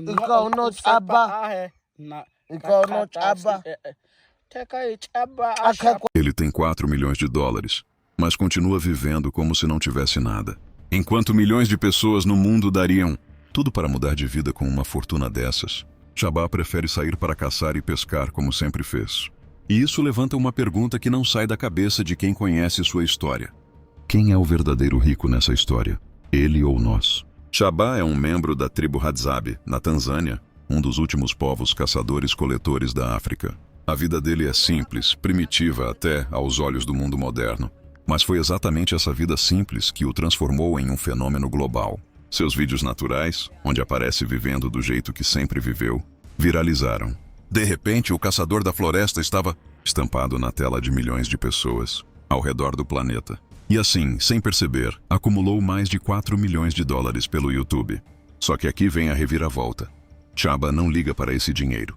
Ikaw no Chaba. Ikaw no Chaba. Ele tem 4 milhões de dólares, mas continua vivendo como se não tivesse nada. Enquanto milhões de pessoas no mundo dariam tudo para mudar de vida com uma fortuna dessas, Chaba prefere sair para caçar e pescar como sempre fez. E isso levanta uma pergunta que não sai da cabeça de quem conhece sua história. Quem é o verdadeiro rico nessa história? Ele ou nós? Chaba é um membro da tribo Hadzabe, na Tanzânia, um dos últimos povos caçadores-coletores da África. A vida dele é simples, primitiva até aos olhos do mundo moderno. Mas foi exatamente essa vida simples que o transformou em um fenômeno global. Seus vídeos naturais, onde aparece vivendo do jeito que sempre viveu, viralizaram. De repente, o caçador da floresta estava estampado na tela de milhões de pessoas, ao redor do planeta. E assim, sem perceber, acumulou mais de 4 milhões de dólares pelo YouTube. Só que aqui vem a reviravolta. Chaba não liga para esse dinheiro.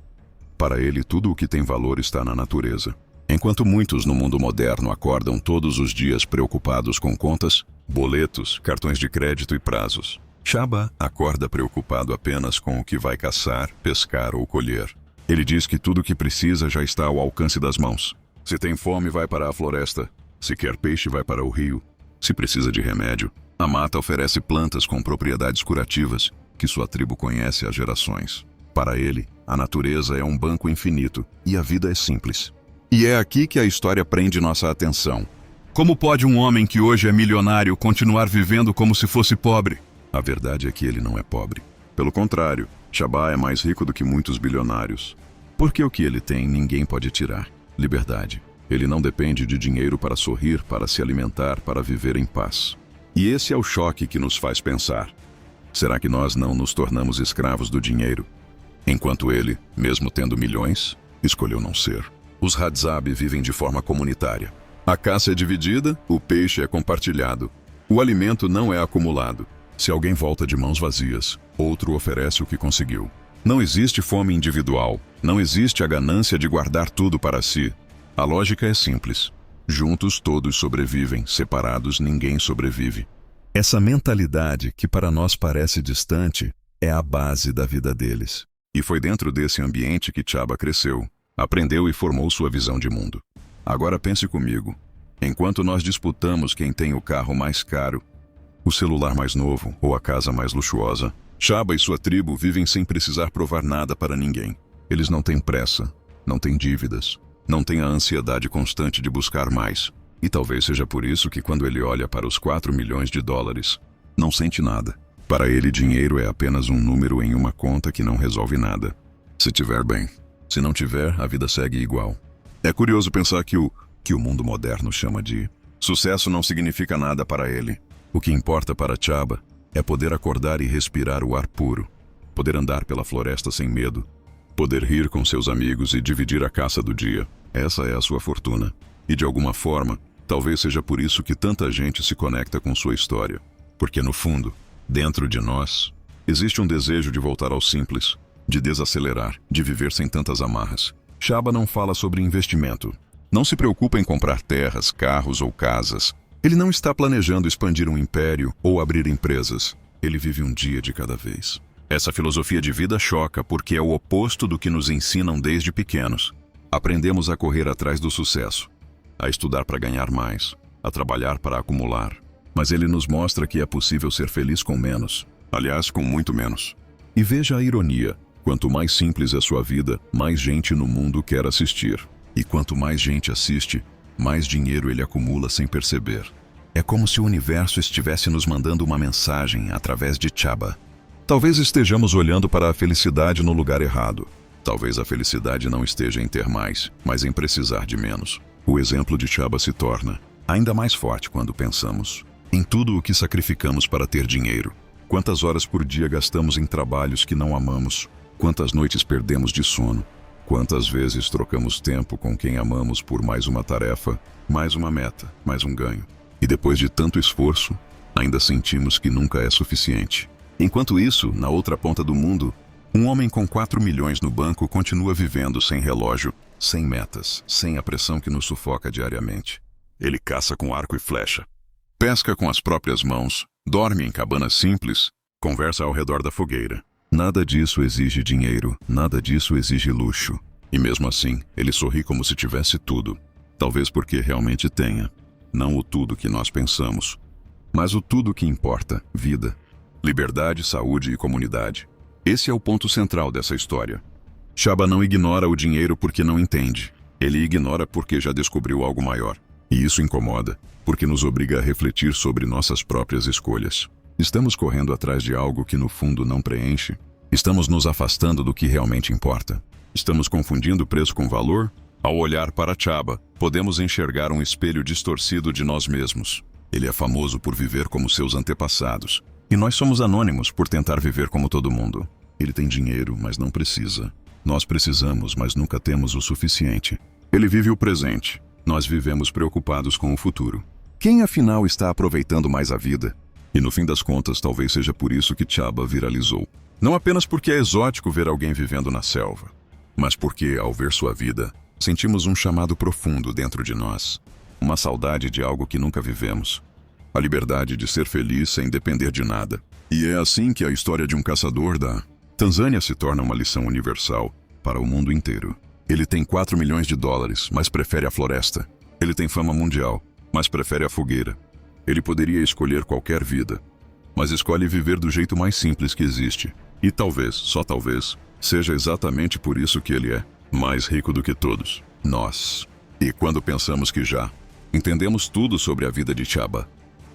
Para ele, tudo o que tem valor está na natureza. Enquanto muitos no mundo moderno acordam todos os dias preocupados com contas, boletos, cartões de crédito e prazos, Chaba acorda preocupado apenas com o que vai caçar, pescar ou colher. Ele diz que tudo o que precisa já está ao alcance das mãos. Se tem fome, vai para a floresta. Se quer peixe, vai para o rio. Se precisa de remédio, a mata oferece plantas com propriedades curativas que sua tribo conhece há gerações. Para ele, a natureza é um banco infinito e a vida é simples. E é aqui que a história prende nossa atenção. Como pode um homem que hoje é milionário continuar vivendo como se fosse pobre? A verdade é que ele não é pobre. Pelo contrário, Chaba é mais rico do que muitos bilionários. Porque o que ele tem, ninguém pode tirar. Liberdade. Ele não depende de dinheiro para sorrir, para se alimentar, para viver em paz. E esse é o choque que nos faz pensar. Será que nós não nos tornamos escravos do dinheiro? Enquanto ele, mesmo tendo milhões, escolheu não ser. Os Hadzabe vivem de forma comunitária. A caça é dividida, o peixe é compartilhado. O alimento não é acumulado. Se alguém volta de mãos vazias, outro oferece o que conseguiu. Não existe fome individual. Não existe a ganância de guardar tudo para si. A lógica é simples. Juntos todos sobrevivem, separados ninguém sobrevive. Essa mentalidade, que para nós parece distante, é a base da vida deles. E foi dentro desse ambiente que Chaba cresceu, aprendeu e formou sua visão de mundo. Agora pense comigo. Enquanto nós disputamos quem tem o carro mais caro, o celular mais novo ou a casa mais luxuosa, Chaba e sua tribo vivem sem precisar provar nada para ninguém. Eles não têm pressa, não têm dívidas, não têm a ansiedade constante de buscar mais. E talvez seja por isso que quando ele olha para os 4 milhões de dólares, não sente nada. Para ele, dinheiro é apenas um número em uma conta que não resolve nada. Se tiver bem. Se não tiver, a vida segue igual. É curioso pensar que o mundo moderno chama de sucesso não significa nada para ele. O que importa para Chaba é poder acordar e respirar o ar puro, poder andar pela floresta sem medo, poder rir com seus amigos e dividir a caça do dia. Essa é a sua fortuna. E de alguma forma, talvez seja por isso que tanta gente se conecta com sua história. Porque no fundo, dentro de nós, existe um desejo de voltar ao simples, de desacelerar, de viver sem tantas amarras. Chaba não fala sobre investimento. Não se preocupa em comprar terras, carros ou casas. Ele não está planejando expandir um império ou abrir empresas. Ele vive um dia de cada vez. Essa filosofia de vida choca porque é o oposto do que nos ensinam desde pequenos. Aprendemos a correr atrás do sucesso, a estudar para ganhar mais, a trabalhar para acumular. Mas ele nos mostra que é possível ser feliz com menos. Aliás, com muito menos. E veja a ironia. Quanto mais simples é sua vida, mais gente no mundo quer assistir. E quanto mais gente assiste, mais dinheiro ele acumula sem perceber. É como se o universo estivesse nos mandando uma mensagem através de Chaba. Talvez estejamos olhando para a felicidade no lugar errado. Talvez a felicidade não esteja em ter mais, mas em precisar de menos. O exemplo de Chaba se torna ainda mais forte quando pensamos em tudo o que sacrificamos para ter dinheiro. Quantas horas por dia gastamos em trabalhos que não amamos? Quantas noites perdemos de sono? Quantas vezes trocamos tempo com quem amamos por mais uma tarefa, mais uma meta, mais um ganho? E depois de tanto esforço, ainda sentimos que nunca é suficiente. Enquanto isso, na outra ponta do mundo, um homem com 4 milhões no banco continua vivendo sem relógio, sem metas, sem a pressão que nos sufoca diariamente. Ele caça com arco e flecha, pesca com as próprias mãos, dorme em cabanas simples, Conversa ao redor da fogueira. Nada disso exige dinheiro, nada disso exige luxo. E mesmo assim, ele sorri como se tivesse tudo. Talvez porque realmente tenha. Não o tudo que nós pensamos, mas o tudo que importa: vida, liberdade, saúde e comunidade. Esse é o ponto central dessa história. Chaba não ignora o dinheiro porque não entende. Ele ignora porque já descobriu algo maior. E isso incomoda, porque nos obriga a refletir sobre nossas próprias escolhas. Estamos correndo atrás de algo que no fundo não preenche? Estamos nos afastando do que realmente importa? Estamos confundindo preço com valor? Ao olhar para Chaba, podemos enxergar um espelho distorcido de nós mesmos. Ele é famoso por viver como seus antepassados. E nós somos anônimos por tentar viver como todo mundo. Ele tem dinheiro, mas não precisa. Nós precisamos, mas nunca temos o suficiente. Ele vive o presente. Nós vivemos preocupados com o futuro. Quem afinal está aproveitando mais a vida? E no fim das contas, talvez seja por isso que Chaba viralizou. Não apenas porque é exótico ver alguém vivendo na selva, mas porque, ao ver sua vida, sentimos um chamado profundo dentro de nós. Uma saudade de algo que nunca vivemos. A liberdade de ser feliz sem depender de nada. E é assim que a história de um caçador da Tanzânia se torna uma lição universal para o mundo inteiro. Ele tem 4 milhões de dólares, mas prefere a floresta. Ele tem fama mundial, mas prefere a fogueira. Ele poderia escolher qualquer vida, mas escolhe viver do jeito mais simples que existe. E talvez, só talvez, seja exatamente por isso que ele é mais rico do que todos nós. E quando pensamos que já entendemos tudo sobre a vida de Chaba,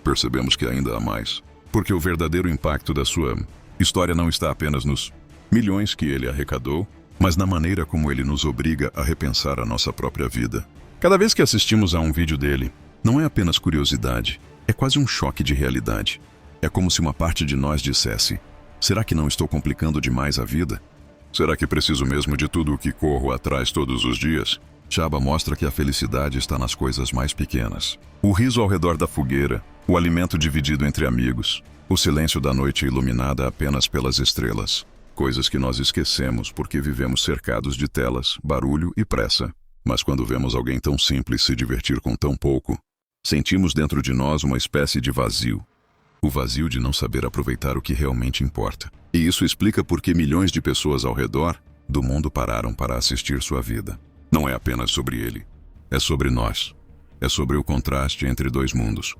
percebemos que ainda há mais. Porque o verdadeiro impacto da sua história não está apenas nos milhões que ele arrecadou, mas na maneira como ele nos obriga a repensar a nossa própria vida. Cada vez que assistimos a um vídeo dele, não é apenas curiosidade, é quase um choque de realidade. É como se uma parte de nós dissesse: será que não estou complicando demais a vida? Será que preciso mesmo de tudo o que corro atrás todos os dias? Chaba mostra que a felicidade está nas coisas mais pequenas. O riso ao redor da fogueira, o alimento dividido entre amigos, o silêncio da noite iluminada apenas pelas estrelas. Coisas que nós esquecemos porque vivemos cercados de telas, barulho e pressa. Mas quando vemos alguém tão simples se divertir com tão pouco, sentimos dentro de nós uma espécie de vazio. O vazio de não saber aproveitar o que realmente importa. E isso explica por que milhões de pessoas ao redor do mundo pararam para assistir sua vida. Não é apenas sobre ele. É sobre nós. É sobre o contraste entre dois mundos.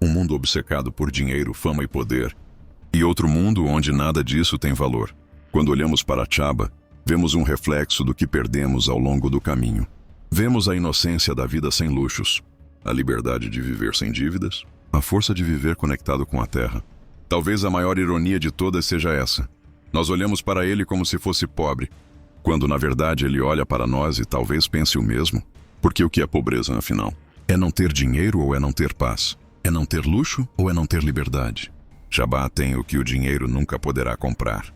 Um mundo obcecado por dinheiro, fama e poder. E outro mundo onde nada disso tem valor. Quando olhamos para Chaba, vemos um reflexo do que perdemos ao longo do caminho. Vemos a inocência da vida sem luxos, a liberdade de viver sem dívidas, a força de viver conectado com a terra. Talvez a maior ironia de todas seja essa. Nós olhamos para ele como se fosse pobre, quando na verdade ele olha para nós e talvez pense o mesmo. Porque o que é pobreza, afinal? É não ter dinheiro ou é não ter paz? É não ter luxo ou é não ter liberdade? Chaba tem o que o dinheiro nunca poderá comprar.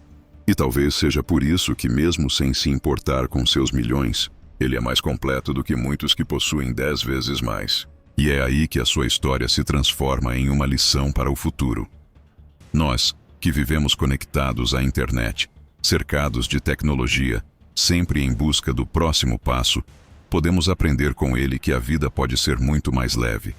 E talvez seja por isso que, mesmo sem se importar com seus milhões, ele é mais completo do que muitos que possuem 10 vezes mais. E é aí que a sua história se transforma em uma lição para o futuro. Nós, que vivemos conectados à internet, cercados de tecnologia, sempre em busca do próximo passo, podemos aprender com ele que a vida pode ser muito mais leve.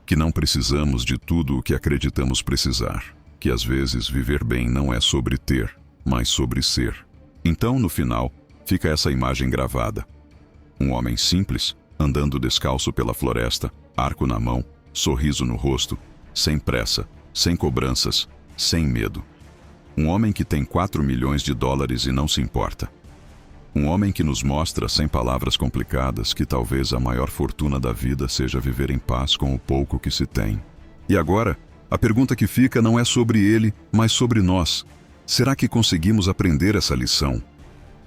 Que não precisamos de tudo o que acreditamos precisar. Que às vezes viver bem não é sobre ter, mas sobre ser. Então, no final, fica essa imagem gravada. Um homem simples, andando descalço pela floresta, arco na mão, sorriso no rosto, sem pressa, sem cobranças, sem medo. Um homem que tem 4 milhões de dólares e não se importa. Um homem que nos mostra, sem palavras complicadas, que talvez a maior fortuna da vida seja viver em paz com o pouco que se tem. E agora, a pergunta que fica não é sobre ele, mas sobre nós. Será que conseguimos aprender essa lição?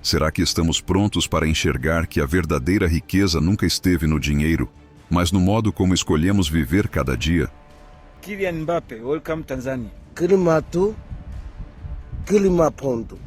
Será que estamos prontos para enxergar que a verdadeira riqueza nunca esteve no dinheiro, mas no modo como escolhemos viver cada dia? Kylian Mbappé, welcome Tanzania. Kilimatu, Kilimapondo.